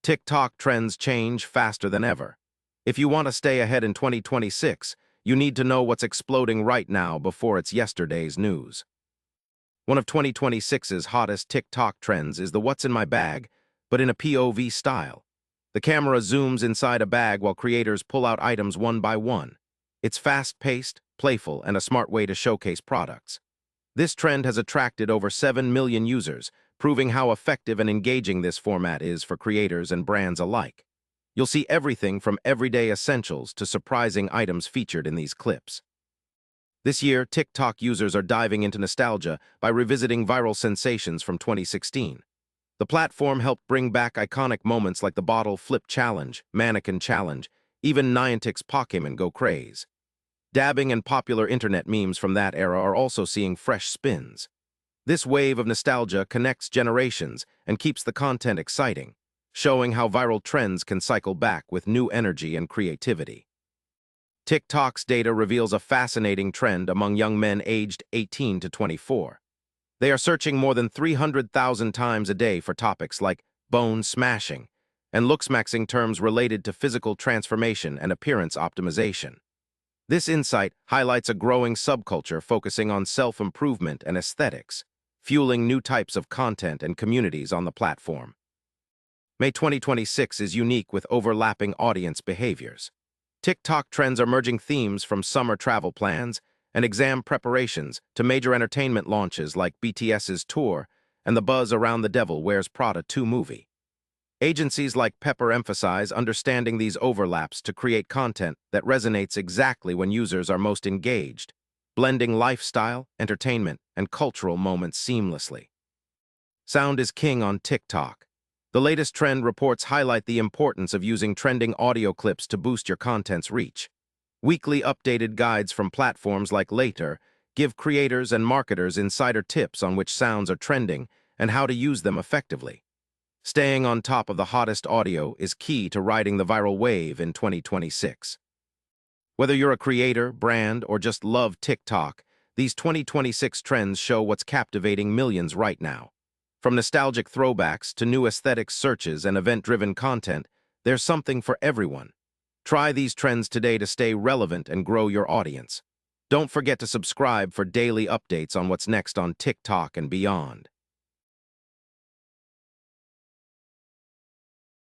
TikTok trends change faster than ever. If you want to stay ahead in 2026, you need to know what's exploding right now before it's yesterday's news. One of 2026's hottest TikTok trends is the "What's in my bag," but in a POV style. The camera zooms inside a bag while creators pull out items one by one. It's fast-paced, playful, and a smart way to showcase products. This trend has attracted over 7 million users, proving how effective and engaging this format is for creators and brands alike. You'll see everything from everyday essentials to surprising items featured in these clips. This year, TikTok users are diving into nostalgia by revisiting viral sensations from 2016. The platform helped bring back iconic moments like the bottle flip challenge, mannequin challenge, even Niantic's Pokémon Go craze. Dabbing and popular internet memes from that era are also seeing fresh spins. This wave of nostalgia connects generations and keeps the content exciting, showing how viral trends can cycle back with new energy and creativity. TikTok's data reveals a fascinating trend among young men aged 18 to 24. They are searching more than 300,000 times a day for topics like bone smashing and looksmaxing, terms related to physical transformation and appearance optimization. This insight highlights a growing subculture focusing on self-improvement and aesthetics, fueling new types of content and communities on the platform. May 2026 is unique with overlapping audience behaviors. TikTok trends are merging themes from summer travel plans and exam preparations to major entertainment launches like BTS's tour and the buzz around The Devil Wears Prada 2 movie. Agencies like Pepper emphasize understanding these overlaps to create content that resonates exactly when users are most engaged, blending lifestyle, entertainment, and cultural moments seamlessly. Sound is king on TikTok. The latest trend reports highlight the importance of using trending audio clips to boost your content's reach. Weekly updated guides from platforms like Later give creators and marketers insider tips on which sounds are trending and how to use them effectively. Staying on top of the hottest audio is key to riding the viral wave in 2026. Whether you're a creator, brand, or just love TikTok, these 2026 trends show what's captivating millions right now. From nostalgic throwbacks to new aesthetic searches and event-driven content, there's something for everyone. Try these trends today to stay relevant and grow your audience. Don't forget to subscribe for daily updates on what's next on TikTok and beyond.